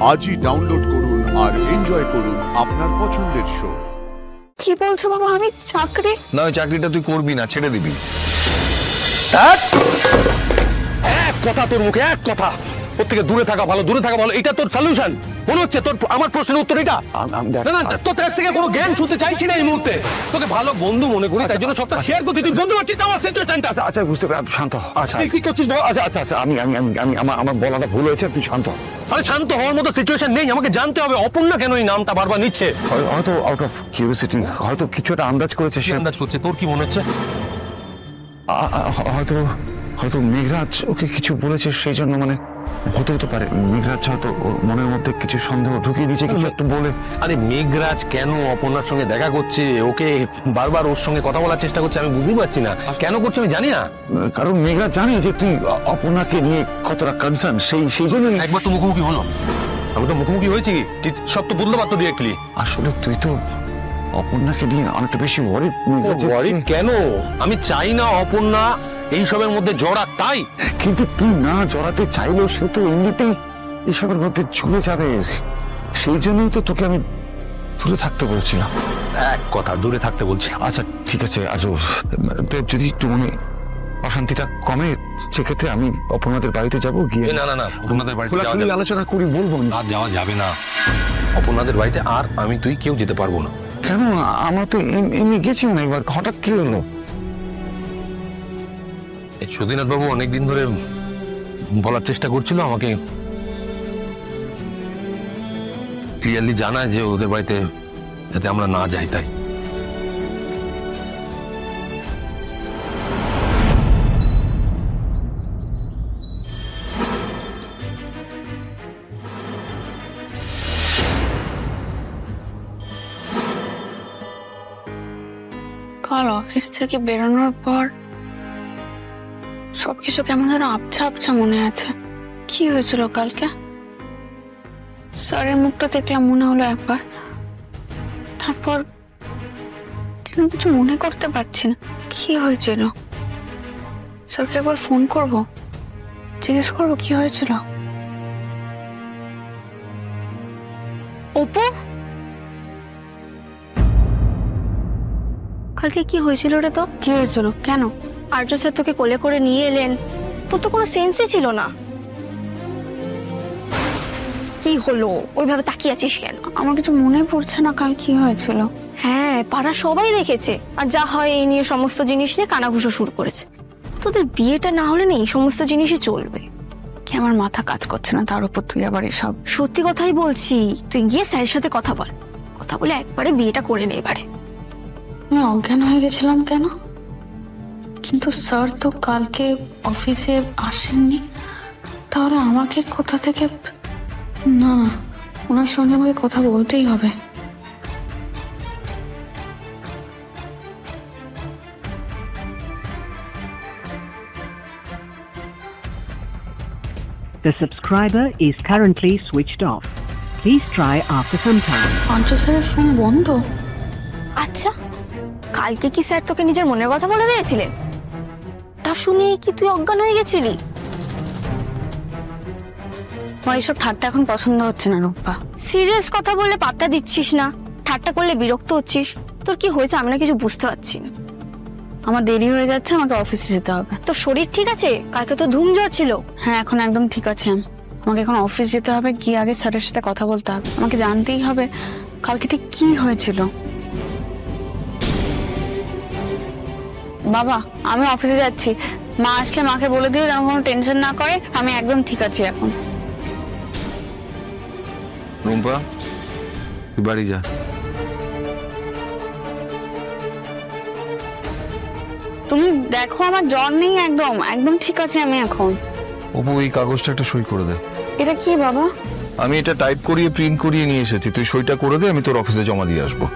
আজই ডাউনলোড করুন আর এনজয় করুন আপনার পছন্দের শো। কি বলছো বাবা, আমি চাকরি? না, ওই চাকরিটা তুই করবি না, ছেড়ে দিবি। এক কথা তোর মুখে, এক কথা। ওর থেকে দূরে থাকা ভালো, দূরে থাকা ভালো। এটা তোর সলিউশন মনে হচ্ছে? তোর আমার প্রশ্নের উত্তর এটা? না, তোর কাছ থেকে কোনো জ্ঞান শুনতে চাইছি না এই মুহূর্তে। তোকে ভালো বন্ধু মনে করি, তাই জন্য সবটা শেয়ার করতে। তুই বন্ধু পাচ্ছিস আমার সিচুয়েশনটা। আচ্ছা বুঝতে পারি, শান্ত। আচ্ছা কি করছিস? আচ্ছা আমি আমার বলাটা ভুল হয়েছে, তুই শান্ত। আরে শান্ত হওয়ার মতো সিচুয়েশন নেই, আমাকে জানতে হবে অপর্ণা কেন এই নামটা বারবার নিচ্ছে। হয়তো আউট অফ কিউরিওসিটি, হয়তো কিছু একটা আন্দাজ করেছে সে। আন্দাজ করছে? তোর কি মনে হচ্ছে? হয়তো মেঘরাজ ওকে কিছু বলেছে, সেই জন্য মানে হতে পারে মেঘরাজ হয়তো ওর মনের মধ্যে কিছু সন্দেহ ঢুকিয়ে দিয়েছে, কিছু একটু বলে। আরে মেঘরাজ কেন অপর্ণার সঙ্গে দেখা করছে, ওকে বারবার ওর সঙ্গে কথা বলার চেষ্টা করছে? আমি বুঝতে পারছি না কেন করছে, আমি জানি না। কারণ মেঘরাজ জানে যে তুই অপর্ণাকে নিয়ে কতটা কনসার্ন, সেই জন্য। একবার তো মুখোমুখি হলো, আমি তো মুখোমুখি হয়েছি, সব তো বদলে পারতো ডিরেক্টলি। আসলে তুই তো অপর্ণাকে নিয়ে অনেকটা বেশি ওয়ারিড। কেন? আমি চাই না অপর্ণা এইসবের মধ্যে জড়া, তাই। কিন্তু তুই না জড়াতে চাইলেও সে তো এমনিতেই এসবের মধ্যে ঝুলে যাবে, সেই জন্যই তো তোকে আমি দূরে থাকতে বলছিলাম। এক কথা, দূরে থাকতে বলছি। আচ্ছা ঠিক আছে, আজ দেব যদি একটু মনে অশান্তিটা কমে, সেক্ষেত্রে আমি অপর্ণাদের বাড়িতে যাবো, গিয়ে না অপর্ণাদের বাড়িতে আলোচনা করি, বলবো না। আর যাওয়া যাবে না অপর্ণাদের বাড়িতে। আর আমি তুই কেউ যেতে পারবো না। কেন? আমরা তো এমনি গেছিও না একবার, হঠাৎ কি হলো? সুধীনাথ বাবু অনেকদিন ধরে বলার চেষ্টা করছিল আমাকে, ক্লিয়ারলি জানায় যে ওদের বাড়িতে যাতে আমরা না যাই, তাই। কাল অফিস থেকে বেরোনোর পর সবকিছু কেমন যেন আবছা আবছা মনে আছে। কি হয়েছিল কালকে? স্যারের মুখটা দেখলাম, মনে হলো একবার, তারপর কেন কিছু মনে করতে পারছি না। কি হয়েছিল? স্যারকে একবার ফোন করব, জিজ্ঞেস করবো কি হয়েছিল। অপু, কালকে কি হয়েছিল রে? তো কি হয়েছিল? কেন আর্য স্যার তোকে কোলে করে নিয়ে এলেন? তোর তো কোনো সেন্সই ছিল না। কি হলো? ওইভাবে তাকিয়ে আছিস কেন? আমার কিছু মনে পড়ছে না কাল কি হয়েছিল। হ্যাঁ, পাড়া সবাই দেখেছে, আর যা হয় এই নিয়ে সমস্ত জিনিস নিয়ে কানাঘুষো শুরু করেছে। তোদের বিয়েটা না হলে না এই সমস্ত জিনিসই চলবে। কি আমার মাথা কাজ করছে না, তার উপর তুই আবার এসব। সত্যি কথাই বলছি, তুই গিয়ে স্যারের সাথে কথা বল, কথা বলে একবারে বিয়েটা করে নে। এবারে আমি অজ্ঞান হয়ে গেছিলাম কেন? কিন্তু স্যার তো কালকে অফিসে আসেননি, তাহলে আমাকে কোথা থেকে? না, ওনার সঙ্গে আমাকে কথা বলতেই হবে। The subscriber is currently switched off. Please try after some time. আর্য স্যারের ফোন বন্ধ? আচ্ছা, কালকে কি স্যার তোকে নিজের মনের কথা বলে দিয়েছিলেন? তা শুনে কি তুই অজ্ঞান হয়ে গেছিলি? আমার এইসব ঠাট্টা এখন পছন্দ হচ্ছে না রূপা। সিরিয়াস কথা বললে পাত্তা দিচ্ছিস না, ঠাট্টা করলে বিরক্ত হচ্ছিস। তোর কি হয়েছে আমি না কিছু বুঝতে পারছি না। আমার দেরি হয়ে যাচ্ছে, আমাকে অফিসে যেতে হবে। তোর শরীর ঠিক আছে? কালকে তো ধুম জ্বর ছিল। হ্যাঁ, এখন একদম ঠিক আছে। আমাকে এখন অফিস যেতে হবে, গিয়ে আগে স্যারের সাথে কথা বলতে হবে। আমাকে জানতেই হবে কালকে ঠিক কি হয়েছিল। বাবা, আমি অফিসে যাচ্ছি। মা আসলে মাকে বলে দিও যেন কোনো টেনশন না করে, আমি একদম ঠিক আছি এখন। রুম্পা, তুই বাড়ি যা। তুমি দেখো আমার জ্বর নেই, একদম একদম ঠিক আছে আমি এখন। অপু, এই কাগজটা একটা সই করে দে। এটা কি বাবা? আমি এটা টাইপ করিয়ে প্রিন্ট করিয়ে নিয়ে এসেছি, তুই সইটা করে দে, আমি তোর অফিসে জমা দিয়ে আসবো।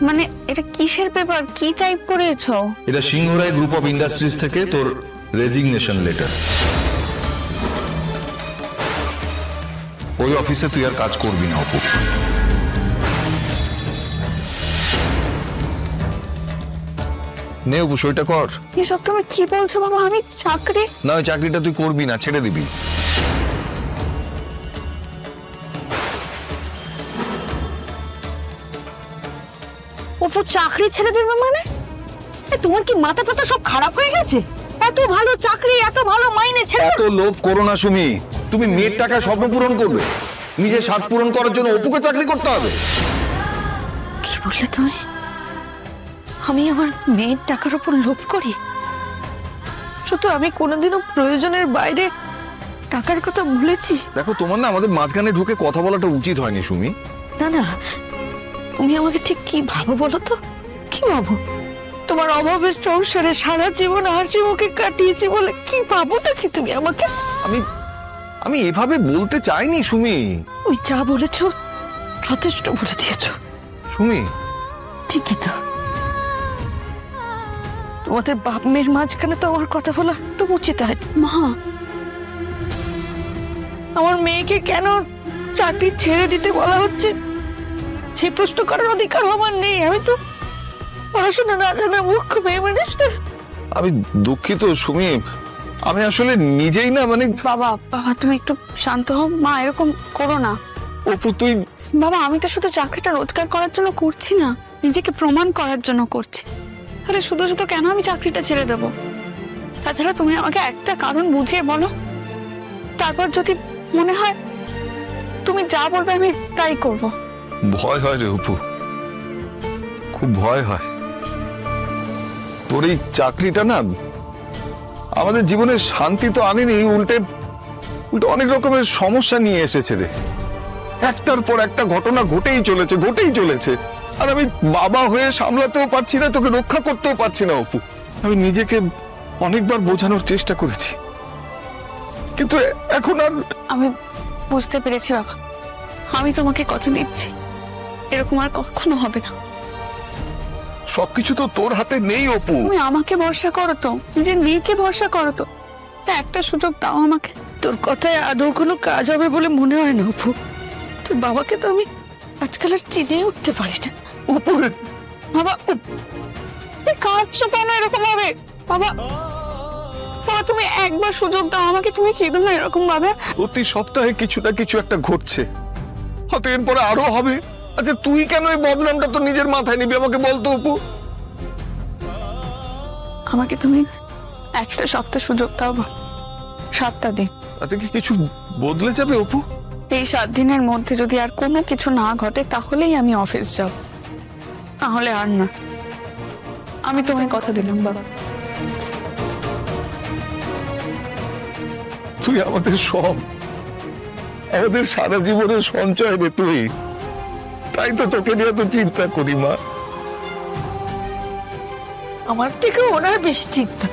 মানে এটা কিসের পেপার? কি টাইপ করেছো? এটা সিংহরায় গ্রুপ অফ ইন্ডাস্ট্রিজ থেকে তোর রেজিগনেশন লেটার। ওই অফিসে তুই আর কাজ করবি না অপু। নে অপু, সইটা কর। এসব তুমি কি বলছো বাবা? আমি চাকরি? না, ওই চাকরিটা তুই করবি না, ছেড়ে দিবি। অপু চাকরি ছেড়ে দেবে মানে? তোমার কি মাথা টাথা সব খারাপ হয়ে গেছে? এত ভালো চাকরি, এত ভালো মাইনে ছেড়ে এত লোভ করো না সুমি। তুমি মেয়ের টাকায় স্বপ্ন পূরণ করবে, নিজের স্বাদ পূরণ করার জন্য অপুকে চাকরি করতে হবে? কি বললে তুমি? আমি আমার মেয়ের টাকার উপর লোভ করি? শুধু আমি কোনোদিনও প্রয়োজনের বাইরে টাকার কথা বলেছি? দেখো, তোমার না আমাদের মাঝখানে ঢুকে কথা বলাটা উচিত হয়নি সুমি। না না, তুমি আমাকে ঠিক কি ভাবো বলো তো? কি ভাবো? তোমার অভাবের সংসারে সারা জীবন হাসি মুখে কাটিয়েছি বলে কি ভাবোটা কি তুমি আমাকে? আমি এভাবে বলতে চাইনি সুমি। ওই যা বলেছো যথেষ্ট বলে দিয়েছো সুমি। ঠিকই তো, তোমাদের বাপ মেয়ের মাঝখানে তো আমার কথা বলা তো উচিত হয়। মা, আমার মেয়েকে কেন চাকরি ছেড়ে দিতে বলা হচ্ছে সে প্রশ্ন করার অধিকার আমার নেই। আমি তো পড়াশোনা না জানা মূর্খ মেয়ে মানুষ না। আমি দুঃখিত সুমি, আমি আসলে নিজেই না মানে। বাবা বাবা তুমি একটু শান্ত হও। মা এরকম করো না। অপু তুই। বাবা আমি তো শুধু চাকরিটা রোজগার করার জন্য করছি না, নিজেকে প্রমাণ করার জন্য করছি। আরে শুধু শুধু কেন আমি চাকরিটা ছেড়ে দেবো? তাছাড়া তুমি আমাকে একটা কারণ বুঝিয়ে বলো, তারপর যদি মনে হয় তুমি যা বলবে আমি তাই করব। ভয় হয় রে অপু, খুব ভয় হয়। তোর এই চাকরিটা না আমাদের জীবনে শান্তি তো আনেনি, উল্টে উল্টে অনেক রকমের সমস্যা নিয়ে এসেছে রে। একটার পর একটা ঘটনা ঘটেই চলেছে। আর আমি বাবা হয়ে সামলাতেও পারছি না, তোকে রক্ষা করতেও পারছি না অপু। আমি নিজেকে অনেকবার বোঝানোর চেষ্টা করেছি, কিন্তু এখন আর। আমি বুঝতে পেরেছি বাবা, আমি তোমাকে কথা দিচ্ছি এরকম আর কখনো হবে না। সবকিছু তো তোর হাতে নেই অপু। তুমি আমাকে ভরসা করো তো, নিজের মেয়েকে ভরসা করো তো, একটা সুযোগ দাও আমাকে। তোর কথায় আদৌ কোনো কাজ হবে বলে মনে হয় না অপু। তোর বাবাকে তো আমি আজকাল আর চিনে উঠতে পারি না। অপু বাবা কাঁদছো কেন এরকম ভাবে? বাবা বাবা তুমি একবার সুযোগ দাও আমাকে, তুমি চেনো না এরকম ভাবে? প্রতি সপ্তাহে কিছু না কিছু একটা ঘটছে, হয়তো এরপরে আরো হবে। আচ্ছা তুই কেন এই বদনামটা তো নিজের মাথায় নিবি আমাকে বলতো অপু? আমাকে তুমি একটা সপ্তাহ সুযোগ দাও, 7টা দিন। তাতে কি কিছু বদলে যাবে অপু? এই 7 দিনের মধ্যে যদি আর কোনো কিছু না ঘটে তাহলেই আমি অফিস যাব, তাহলে আর না। আমি তোমায় কথা দিলাম বাবা। তুই আমাদের সব, আমাদের সারা জীবনের সঞ্চয় রে তুই। তাই তো তোকে নিয়ে তো চিন্তা করি মা। আমার থেকে ওনার বেশি চিন্তা।